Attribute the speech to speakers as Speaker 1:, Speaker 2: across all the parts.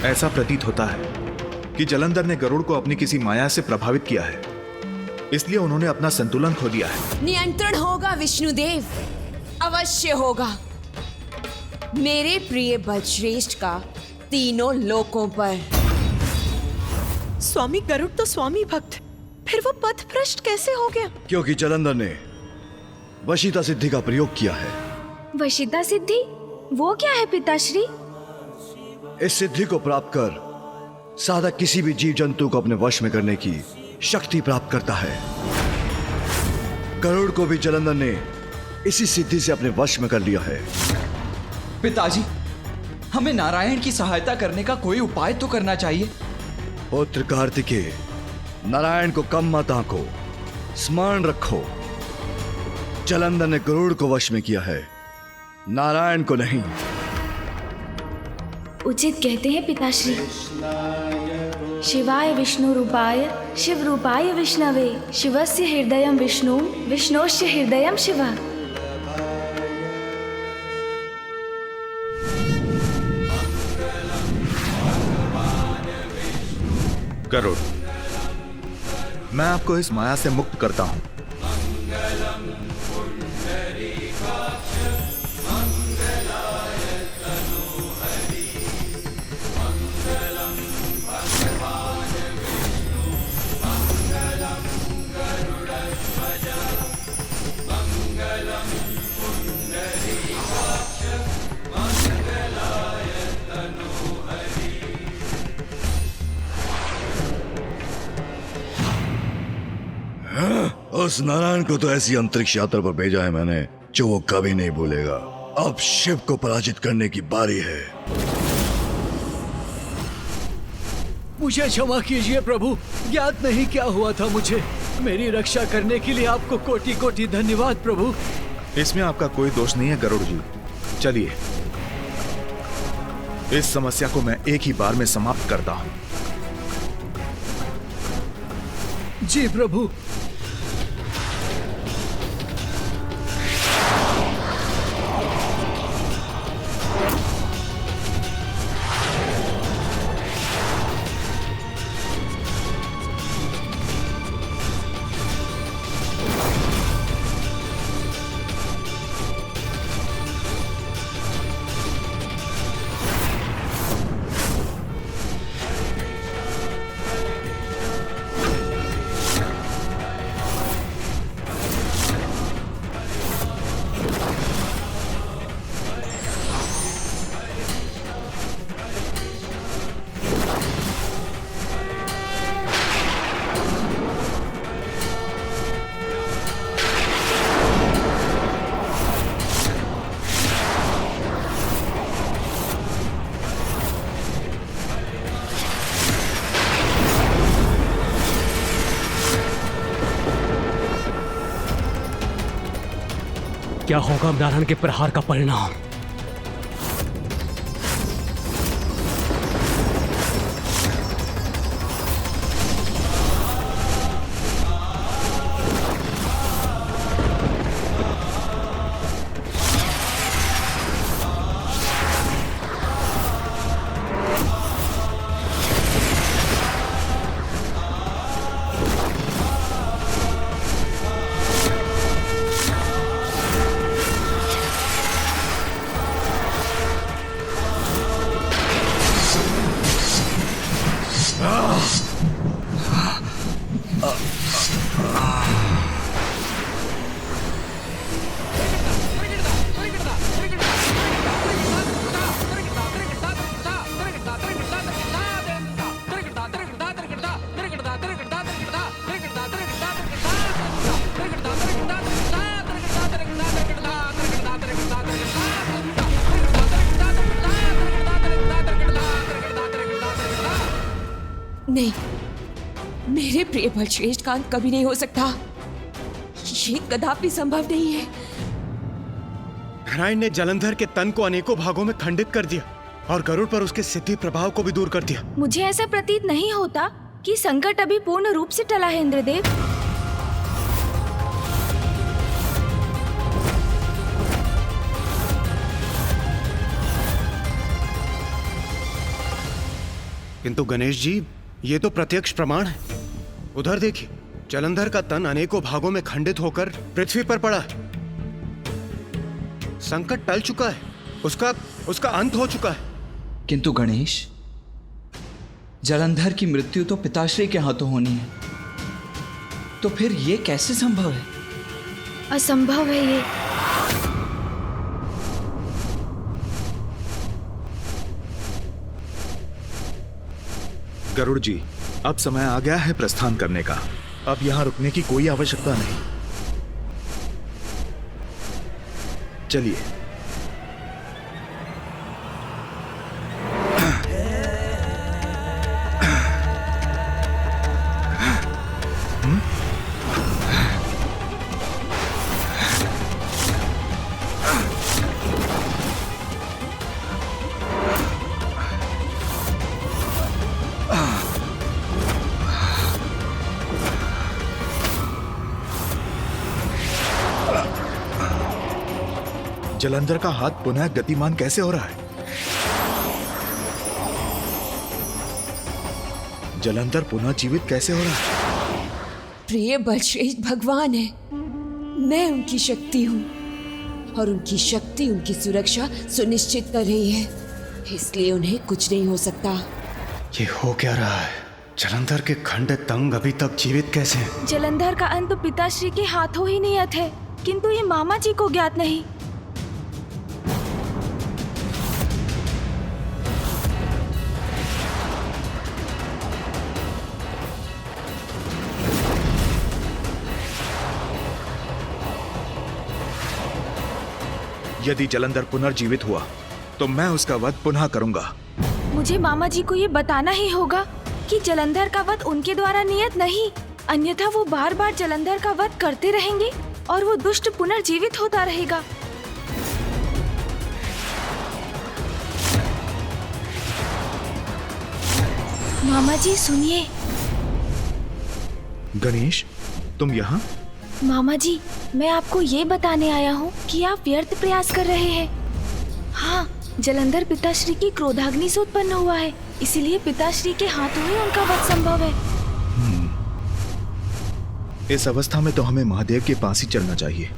Speaker 1: ऐसा प्रतीत होता है कि जलंधर ने गरुड़ को अपनी किसी माया से प्रभावित किया है, इसलिए उन्होंने अपना संतुलन खो दिया है।
Speaker 2: नियंत्रण होगा विष्णुदेव, अवश्य होगा मेरे प्रिय बलश्रेष्ठ का तीनों लोकों पर।
Speaker 3: स्वामी गरुड़ तो स्वामी भक्त, फिर वो पथ भ्रष्ट कैसे हो गया?
Speaker 4: क्योंकि जलंधर ने वशीता सिद्धि का प्रयोग किया है।
Speaker 5: वशीता सिद्धि वो क्या है पिताश्री?
Speaker 4: इस सिद्धि को प्राप्त कर साधक किसी भी जीव जंतु को अपने वश में करने की शक्ति प्राप्त करता है। गरुड़ को भी जलंधर ने इसी सिद्धि से अपने वश में कर लिया है।
Speaker 6: पिताजी, हमें नारायण की सहायता करने का कोई उपाय तो करना चाहिए।
Speaker 4: पुत्र कार्तिकेय, नारायण को कम मत आंको, स्मरण रखो, जलंधर ने गरुड़ को वश में किया है, नारायण को नहीं।
Speaker 5: उचित कहते हैं पिताश्री। शिवाय विष्णु रूपाय शिव रूपाय विष्णवे शिवस्य हृदयं विष्णु विष्णोस्य हृदयं शिवः।
Speaker 1: गरुड़, मैं आपको इस माया से मुक्त करता हूं।
Speaker 4: उस नारायण को तो ऐसी अंतरिक्ष यात्रा पर भेजा है मैंने जो वो कभी नहीं भूलेगा। अब शिव को पराजित करने की बारी है।
Speaker 7: मुझे क्षमा कीजिए प्रभु, ज्ञात नहीं क्या हुआ था मुझे। मेरी रक्षा करने के लिए आपको कोटि कोटि धन्यवाद प्रभु।
Speaker 1: इसमें आपका कोई दोष नहीं है गरुड़ जी। चलिए, इस समस्या को मैं एक ही बार में समाप्त करता हूं।
Speaker 7: जी प्रभु। क्या होगा नारायण के प्रहार का परिणाम?
Speaker 2: नहीं, मेरे प्रिय बलश्रेष्ठ का अंत कभी नहीं हो सकता। ये कदापि संभव नहीं है।
Speaker 8: नारायण ने जलंधर के तन को अनेकों भागों में खंडित कर दिया और गरुड़ पर उसके सिद्धि प्रभाव को भी दूर कर दिया।
Speaker 5: मुझे ऐसा प्रतीत नहीं होता कि संकट अभी पूर्ण रूप से टला है इंद्रदेव।
Speaker 8: किंतु गणेश जी, ये तो प्रत्यक्ष प्रमाण है। उधर देखिए, जलंधर का तन अनेकों भागों में खंडित होकर पृथ्वी पर पड़ा है। संकट टल चुका है, उसका अंत हो चुका है।
Speaker 6: किंतु गणेश, जलंधर की मृत्यु तो पिताश्री के हाथों होनी है, तो फिर ये कैसे संभव है?
Speaker 5: असंभव है ये।
Speaker 1: गरुड़ जी, अब समय आ गया है प्रस्थान करने का। अब यहाँ रुकने की कोई आवश्यकता नहीं। चलिए। जलंधर का हाथ पुनः गतिमान कैसे हो रहा है? जलंधर पुनः जीवित कैसे हो रहा है?
Speaker 2: प्रिय बलश्रेष्ठ भगवान है, मैं उनकी शक्ति हूँ और उनकी शक्ति उनकी सुरक्षा सुनिश्चित कर रही है, इसलिए उन्हें कुछ नहीं हो सकता।
Speaker 8: ये हो क्या रहा है? जलंधर के खंडित अंग अभी तक जीवित कैसे हैं?
Speaker 5: जलंधर का अंत पिताश्री के हाथों ही नियत है, किंतु ये मामा जी को ज्ञात नहीं।
Speaker 1: यदि जलंधर पुनर्जीवित हुआ तो मैं उसका वध पुनः करूंगा।
Speaker 5: मुझे मामा जी को ये बताना ही होगा कि जलंधर का वध उनके द्वारा नियत नहीं, अन्यथा वो बार बार जलंधर का वध करते रहेंगे और वो दुष्ट पुनर्जीवित होता रहेगा। मामा जी सुनिए।
Speaker 1: गणेश, तुम यहाँ?
Speaker 5: मामा जी, मैं आपको ये बताने आया हूँ कि आप व्यर्थ प्रयास कर रहे हैं। हाँ, जलंधर पिताश्री की क्रोधाग्नि से उत्पन्न हुआ है, इसीलिए पिताश्री के हाथों ही उनका वध संभव है।
Speaker 1: इस अवस्था में तो हमें महादेव के पास ही चलना चाहिए।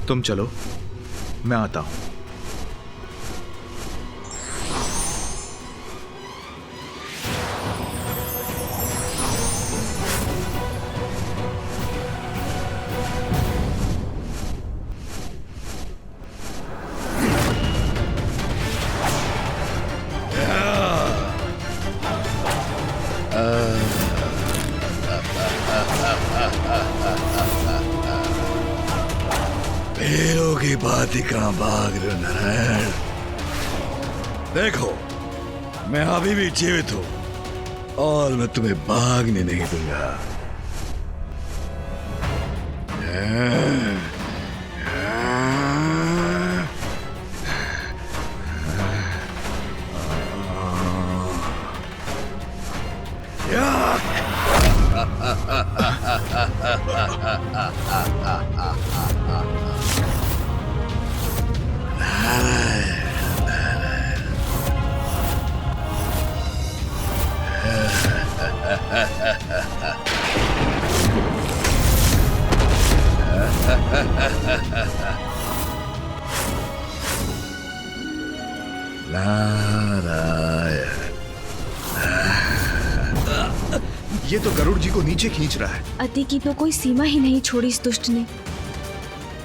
Speaker 1: तुम चलो, मैं आता हूँ।
Speaker 4: वीरों की बात कहाँ भाग रहे हो नारायण? देखो, मैं अभी भी जीवित हूँ और मैं तुम्हें भागने नहीं दूंगा।
Speaker 1: ये तो गरुड़ जी को नीचे खींच रहा है।
Speaker 5: अति की तो कोई सीमा ही नहीं छोड़ी इस दुष्ट ने,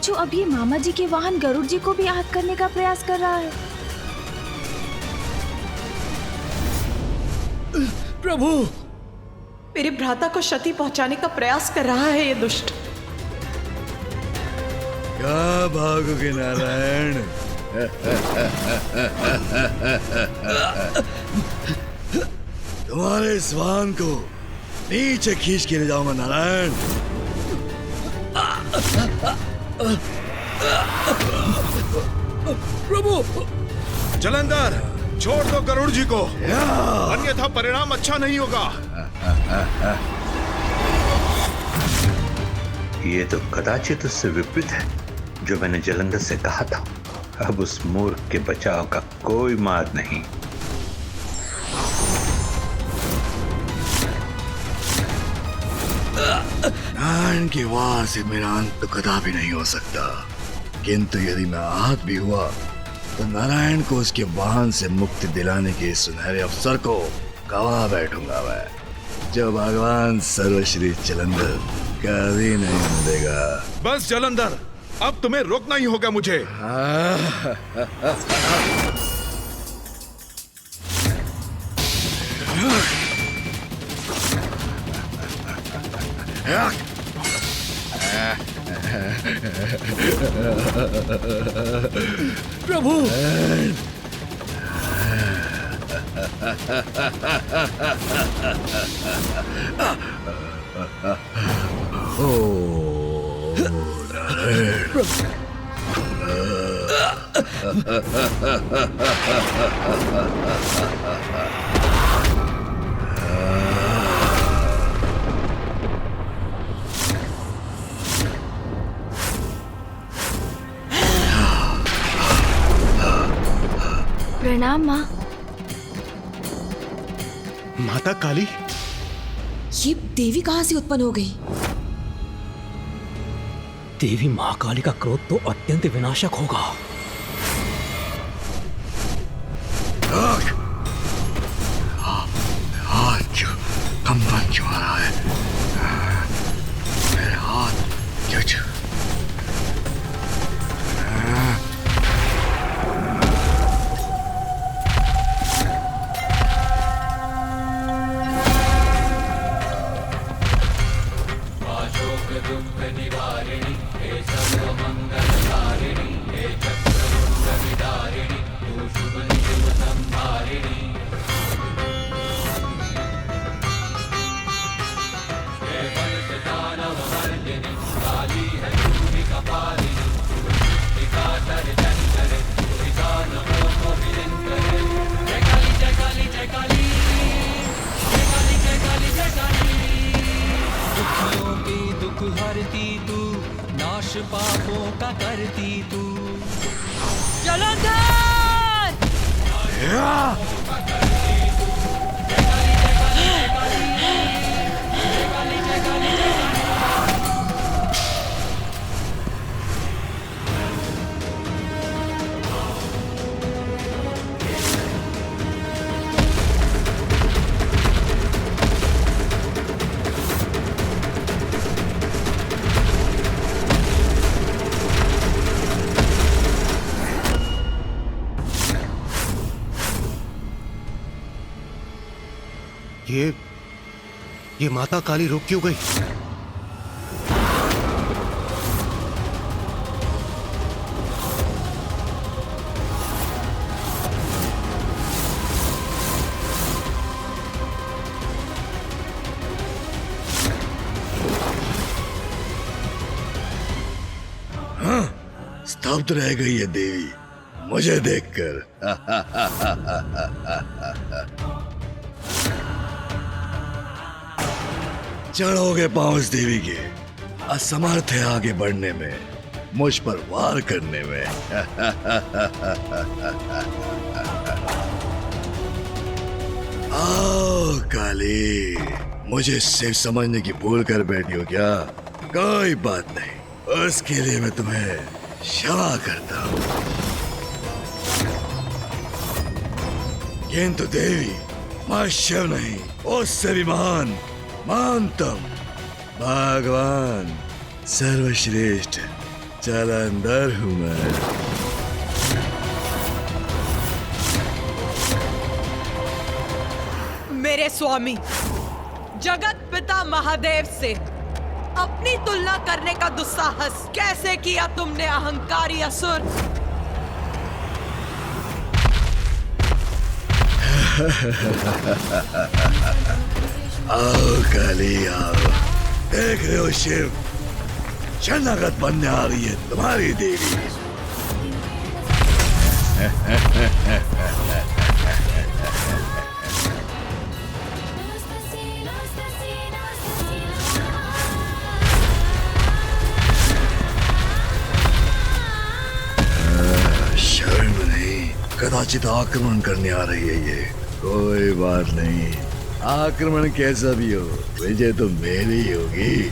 Speaker 5: जो अब ये मामा जी के वाहन गरुड़ जी को भी आहत करने का प्रयास कर रहा है।
Speaker 3: प्रभु, मेरे भ्राता को क्षति पहुंचाने का प्रयास कर रहा है ये दुष्ट।
Speaker 4: क्या भागोगे नारायण? तुम्हारे इस वाहन को नीचे खींच के ले जाऊंगा नारायण।
Speaker 1: प्रभु, जलंधर छोड़ दो गरुड़ जी को, अन्यथा परिणाम अच्छा नहीं होगा।
Speaker 9: ये तो कदाचित उससे विपरीत है जो मैंने जलंधर से कहा था। अब उस मूर्ख के बचाव का कोई मार्ग नहीं।
Speaker 4: नारायण की वाह से मेरा अंत तो कदापि नहीं हो सकता, किंतु यदि मैं आहत भी हुआ तो नारायण को उसके वाहन से मुक्ति दिलाने के सुनहरे अवसर को गवा बैठूंगा मैं, जो भगवान सर्वश्री जलंधर कभी नहीं मिलेगा।
Speaker 1: बस जलंधर, अब तुम्हें रोकना ही होगा मुझे।
Speaker 7: प्रभु,
Speaker 5: प्रणाम माँ।
Speaker 8: माता काली,
Speaker 2: ये देवी कहाँ से उत्पन्न हो गई?
Speaker 7: देवी महाकाली का क्रोध तो अत्यंत विनाशक होगा।
Speaker 4: हाथ क्यों कंपन क्यों आ रहा है? मेरे हाथ क्यों?
Speaker 10: दुख हरती तू, नाश पापों का करती तू।
Speaker 3: जलंधर!
Speaker 8: ये माता काली रुक क्यों गई?
Speaker 4: स्तब्ध रह गई है देवी मुझे देखकर। चढ़ोगे पांव उस देवी के, असमर्थ है आगे बढ़ने में, मुझ पर वार करने में। आओ काली, मुझे सिर्फ समझने की भूल कर बैठी हो क्या? कोई बात नहीं, उसके लिए मैं तुम्हें क्षमा करता हूं। किंतु देवी, मैं शिव नहीं, उससे भी महान महानतम भगवान सर्वश्रेष्ठ जलंधर हूं मैं।
Speaker 3: मेरे स्वामी जगत पिता महादेव से अपनी तुलना करने का दुस्साहस कैसे किया तुमने, अहंकारी असुर!
Speaker 4: आओ काली आओ, देख रहे हो शिव, शरणागत बनने आ रही है तुम्हारी देवी। शरण नहीं, कदाचित आक्रमण करने आ रही है ये। कोई बात नहीं, आक्रमण कैसा भी हो, विजय तो मेरी ही होगी।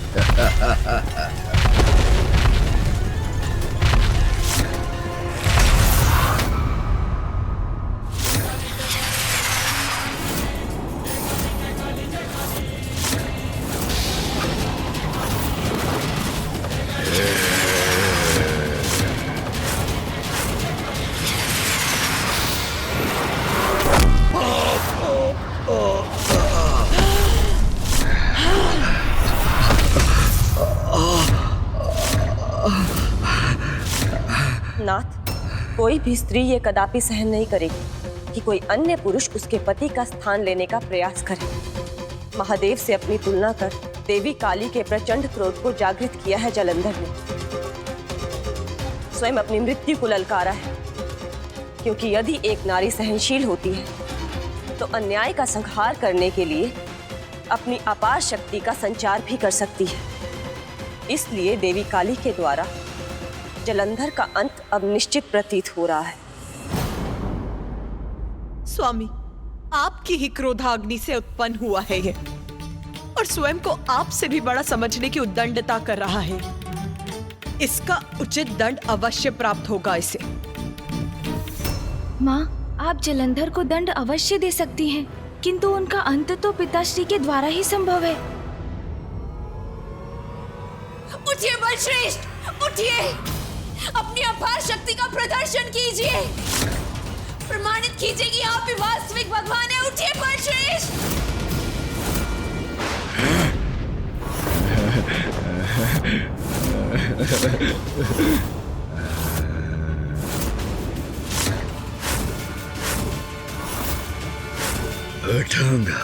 Speaker 11: नाथ, कोई भी स्त्री ये कदापि सहन नहीं करेगी कि कोई अन्य पुरुष उसके पति का स्थान लेने का प्रयास करे। महादेव से अपनी तुलना कर देवी काली के प्रचंड क्रोध को जागृत किया है जलंधर ने। स्वयं अपनी मृत्यु को ललकारा है, क्योंकि यदि एक नारी सहनशील होती है तो अन्याय का संहार करने के लिए अपनी अपार शक्ति का संचार भी कर सकती है। इसलिए देवी काली के द्वारा जलंधर का अंत अब निश्चित प्रतीत हो रहा है।
Speaker 3: स्वामी, आपकी ही क्रोधाग्नि से उत्पन्न हुआ है ये, और स्वयं को आपसे भी बड़ा समझने की उद्दंडता कर रहा है। इसका उचित दंड अवश्य प्राप्त होगा इसे।
Speaker 5: माँ, आप जलंधर को दंड अवश्य दे सकती हैं, किंतु उनका अंत तो पिताश्री के द्वारा ही संभव है।
Speaker 2: उठिए बलश्रेष्ठ, उठिए, अपनी अपार शक्ति का प्रदर्शन कीजिए, प्रमाणित कीजिए कि आप ही वास्तविक भगवान हैं। उठिए बलश्रेष्ठ।
Speaker 4: उठूंगा,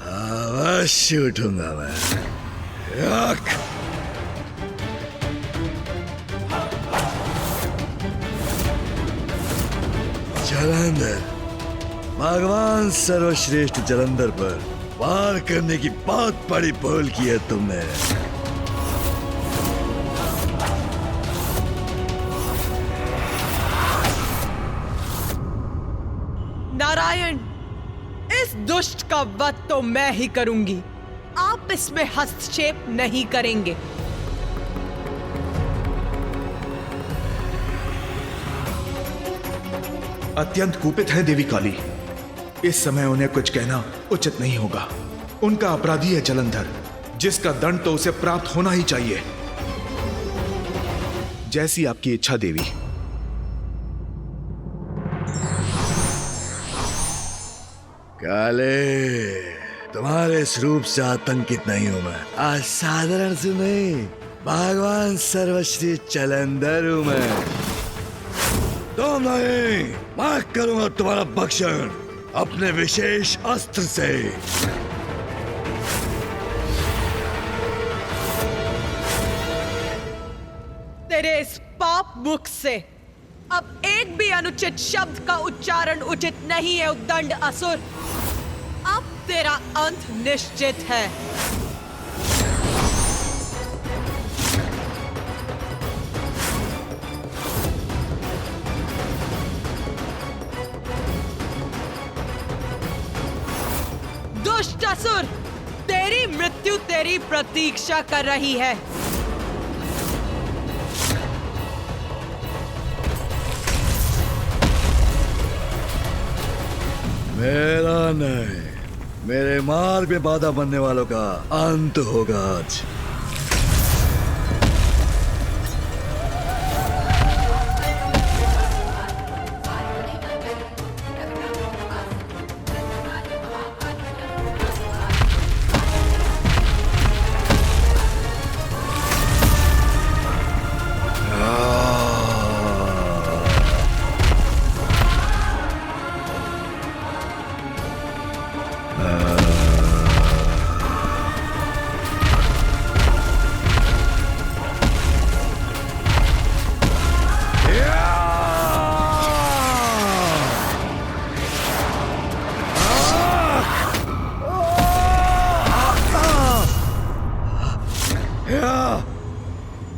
Speaker 4: अवश्य उठूंगा मैं। जलंधर, भगवान सर्वश्रेष्ठ जलंधर पर वार करने की बहुत बड़ी भूल की है तुमने।
Speaker 3: नारायण, इस दुष्ट का वध तो मैं ही करूंगी, आप इसमें हस्तक्षेप नहीं करेंगे।
Speaker 1: अत्यंत कुपित है देवी काली। इस समय उन्हें कुछ कहना उचित नहीं होगा। उनका अपराधी है जलंधर, जिसका दंड तो उसे प्राप्त होना ही चाहिए। जैसी आपकी इच्छा देवी।
Speaker 4: काले, तुम्हारे इस रूप से आतंकित नहीं हूं मैं। आज साधारण से नहीं, भगवान सर्वश्री जलंधर हूं मैं। तुम नहीं, मैं करूंगा तुम्हारा भक्षण अपने विशेष अस्त्र से।
Speaker 3: तेरे इस पाप मुख से अब एक भी अनुचित शब्द का उच्चारण उचित नहीं है उद्दंड असुर। अब तेरा अंत निश्चित है। दुष्ट असुर, तेरी मृत्यु तेरी प्रतीक्षा कर रही है।
Speaker 4: मेरा नहीं, मेरे मार्ग में बाधा बनने वालों का अंत होगा आज।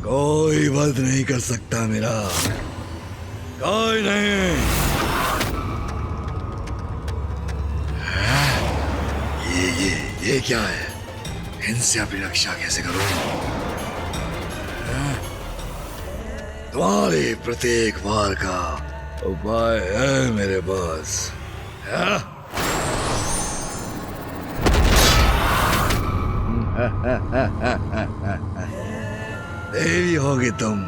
Speaker 4: कोई वध नहीं कर सकता मेरा, कोई नहीं। ये क्या है? इनसे अपनी रक्षा कैसे करूं? तुम्हारे प्रत्येक वार का उपाय है मेरे पास। देवी होगी तुम,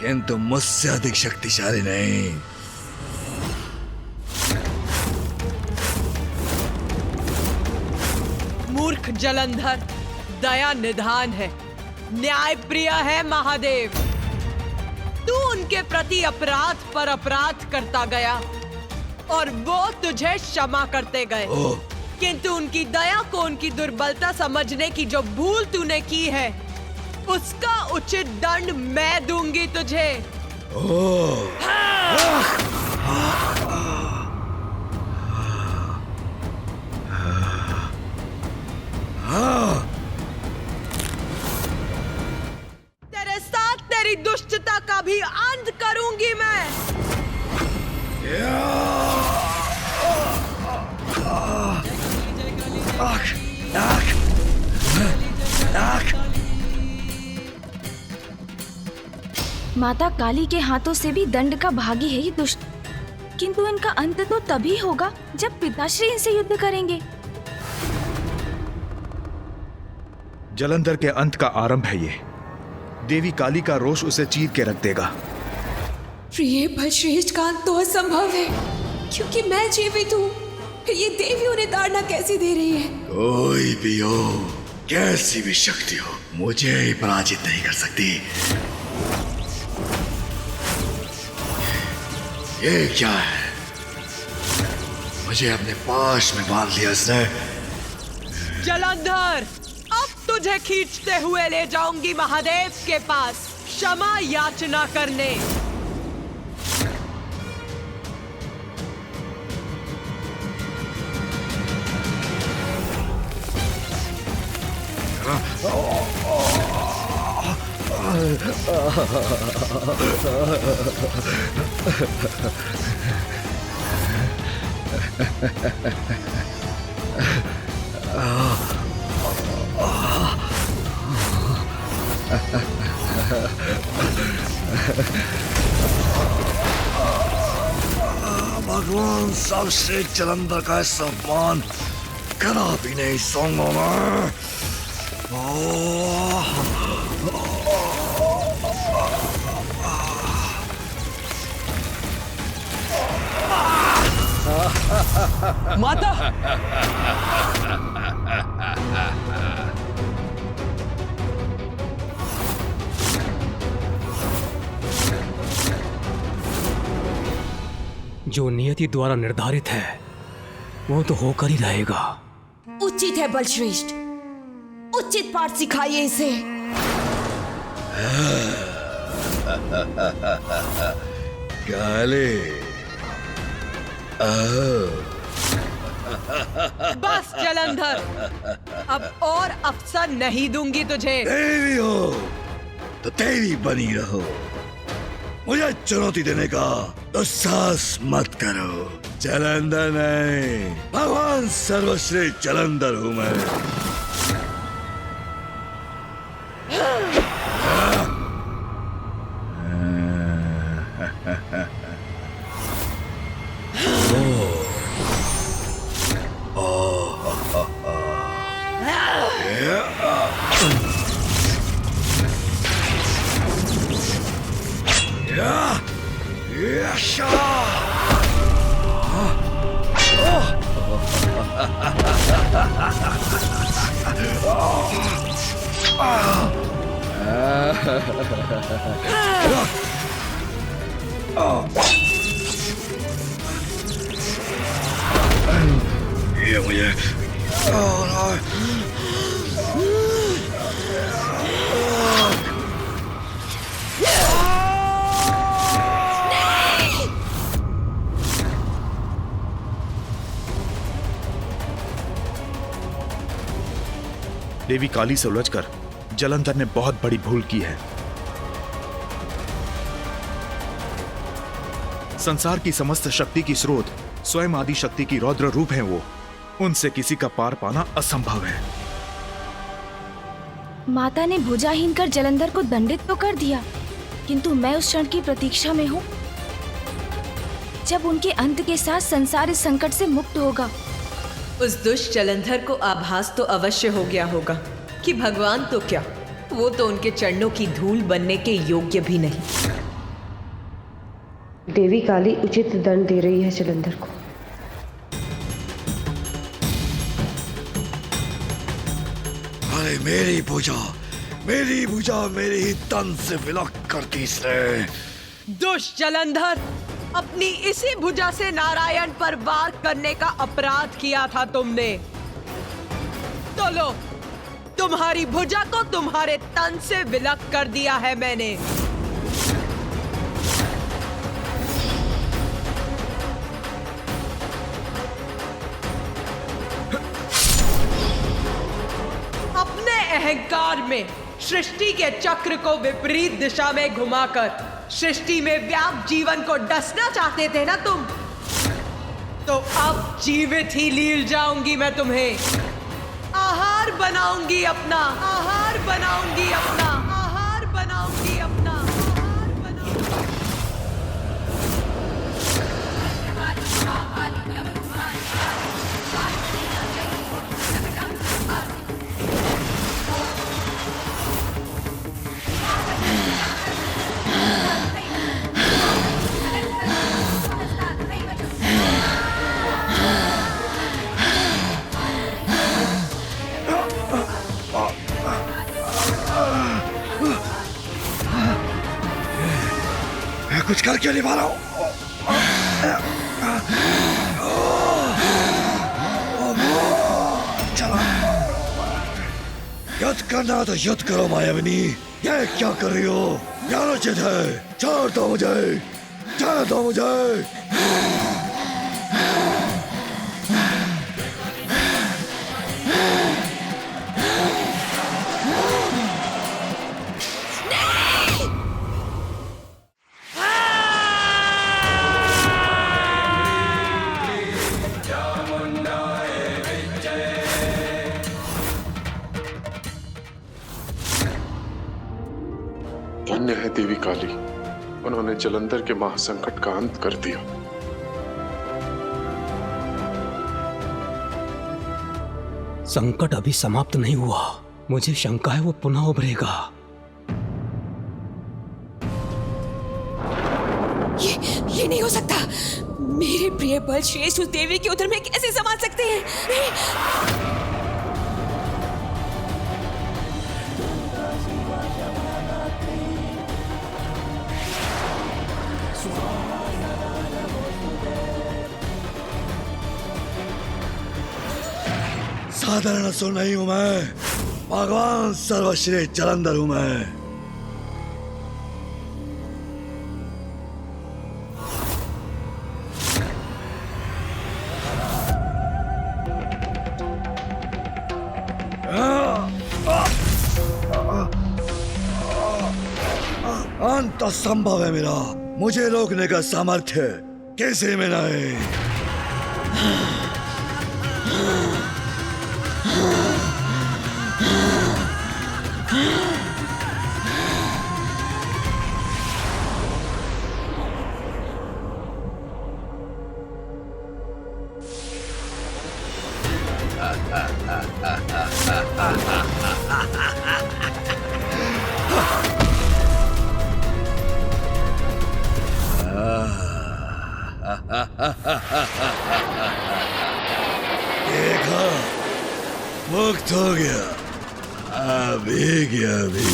Speaker 4: किंतु मुझसे अधिक शक्तिशाली नहीं।
Speaker 3: मूर्ख जलंधर, दया निधान है, न्याय प्रिय है महादेव। तू उनके प्रति अपराध पर अपराध करता गया और वो तुझे क्षमा करते गए, किंतु उनकी दया को उनकी दुर्बलता समझने की जो भूल तूने की है, उसका उचित दंड मैं दूंगी तुझे। तेरे साथ तेरी दुष्टता का भी अंत करूंगी मैं।
Speaker 5: माता काली के हाथों से भी दंड का भागी है ये दुष्ट, किंतु इनका अंत तो तभी होगा जब पिताश्री इनसे युद्ध करेंगे।
Speaker 1: जलंधर के अंत का आरंभ है ये। देवी काली का रोष उसे चीर के रख देगा।
Speaker 2: प्रिय बलश्रेष्ठ का अंत तो असंभव है, क्योंकि मैं जीवित हूँ। फिर ये देवी उन्हें ताड़ना कैसी दे रही है?
Speaker 4: कोई भी हो, कैसी भी शक्ति हो, मुझे ही पराजित नहीं कर सकती। ये क्या है? मुझे अपने पाश में बांध लिया इसने।
Speaker 3: जलंधर, अब तुझे खींचते हुए ले जाऊंगी महादेव के पास क्षमा याचना करने।
Speaker 4: भगवान सर्वश्रेष्ठ जलंधर का सम्मान कदापि नहीं सूंघूंगा मैं।
Speaker 7: माता! जो नियति द्वारा निर्धारित है वो तो होकर ही रहेगा।
Speaker 2: उचित है बलश्रेष्ठ, उचित पाठ सिखाइए इसे।
Speaker 4: काले,
Speaker 3: बस जलंधर, अब और अवसर नहीं दूंगी तुझे।
Speaker 4: देवी हो तो देवी बनी रहो। मुझे चुनौती देने का दुस्साहस मत करो। जलंधर नहीं, भगवान सर्वश्रेष्ठ जलंधर हूं मैं। ये मुझे
Speaker 1: देवी काली से उलझकर जलंधर ने बहुत बड़ी भूल की है। संसार की समस्त शक्ति की स्रोत स्वयं आदि शक्ति की रौद्र रूप है वो। उनसे किसी का पार पाना असंभव है।
Speaker 5: माता ने भुजाहीन कर जलंधर को दंडित तो कर दिया, किंतु मैं उस क्षण की प्रतीक्षा में हूँ जब उनके अंत के साथ संसार इस संकट से मुक्त होगा।
Speaker 3: उस दुष्ट जलंधर को आभास तो अवश्य हो गया होगा कि भगवान तो क्या, वो तो उनके चरणों की धूल बनने के योग्य भी नहीं।
Speaker 11: देवी काली उचित दंड दे रही है जलंधर को।
Speaker 4: अरे मेरी भुजा मेरे ही तन से विलक करती इसने।
Speaker 3: दुष्ट जलंधर, अपनी इसी भुजा से नारायण पर वार करने का अपराध किया था तुमने। तो लो, तुम्हारी भुजा को तुम्हारे तन से विलक कर दिया है मैंने। अपने अहंकार में सृष्टि के चक्र को विपरीत दिशा में घुमाकर सृष्टि में व्याप्त जीवन को डसना चाहते थे ना तुम, तो अब जीवित ही लील जाऊंगी मैं तुम्हें। आहार बनाऊंगी अपना, आहार बनाऊंगी अपना, आहार बनाऊंगी अपना, आहार बनाऊंगी।
Speaker 4: मैं कुछ कर क्यों नहीं पा रहा हूं? चलो, युद्ध करना तो युद्ध करो मायाविनी। ये क्या कर रही हो? अनुचित है, छोड़ दो मुझे, छोड़ दो मुझे।
Speaker 12: धन्य है देवी काली, उन्होंने जलंधर के महासंकट का अंत कर दिया।
Speaker 7: संकट अभी समाप्त नहीं हुआ, मुझे शंका है वो पुनः उभरेगा।
Speaker 2: ये नहीं हो सकता। मेरे प्रिय बल श्रेष्ठ उस देवी के उदर में कैसे समा सकते हैं? नहीं।
Speaker 4: साधारण असुर नहीं हूं मैं, भगवान सर्वश्रेष्ठ जलंधर हूं मैं। अंत असंभव है मेरा, मुझे रोकने का सामर्थ्य किसी में नहीं। देखा, मुक्त हो गया, अभी गया अभी।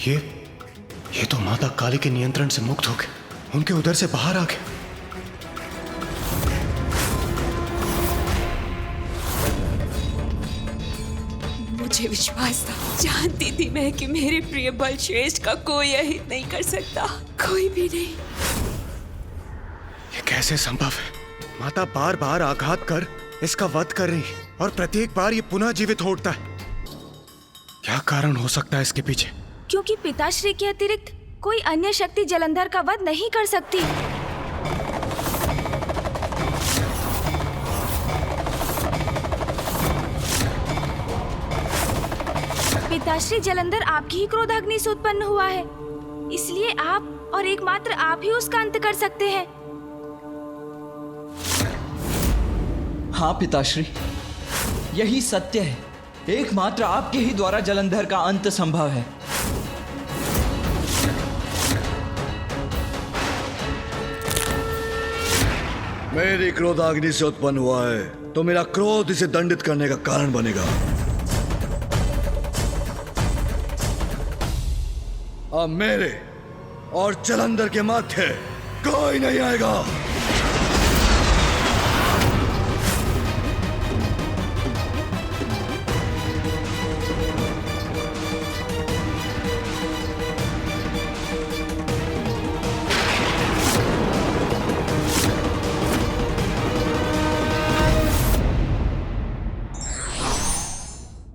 Speaker 8: ये तो माता काली के नियंत्रण से मुक्त हो गए, उनके उधर से बाहर आ गए।
Speaker 2: मुझे विश्वास था, जानती थी मैं कि मेरे प्रिय बल श्रेष्ठ का कोई अहित नहीं कर सकता, कोई भी नहीं।
Speaker 8: ये कैसे संभव है? माता बार बार आघात कर इसका वध कर रही है और प्रत्येक बार ये पुनः जीवित हो उठता है। क्या कारण हो सकता है इसके पीछे?
Speaker 5: क्योंकि पिताश्री के अतिरिक्त कोई अन्य शक्ति जलंधर का वध नहीं कर सकती। पिताश्री, जलंधर आपकी ही क्रोधाग्नि से उत्पन्न हुआ है, इसलिए आप और एकमात्र आप ही उसका अंत कर सकते हैं।
Speaker 6: हाँ पिताश्री, यही सत्य है। एकमात्र आपके ही द्वारा जलंधर का अंत संभव है।
Speaker 4: मेरी क्रोधाग्नि से उत्पन्न हुआ है तो मेरा क्रोध इसे दंडित करने का कारण बनेगा। अब मेरे और जलंधर के माथे कोई नहीं आएगा।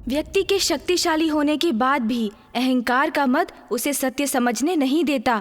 Speaker 5: व्यक्ति के शक्तिशाली होने के बाद भी अहंकार का मद उसे सत्य समझने नहीं देता।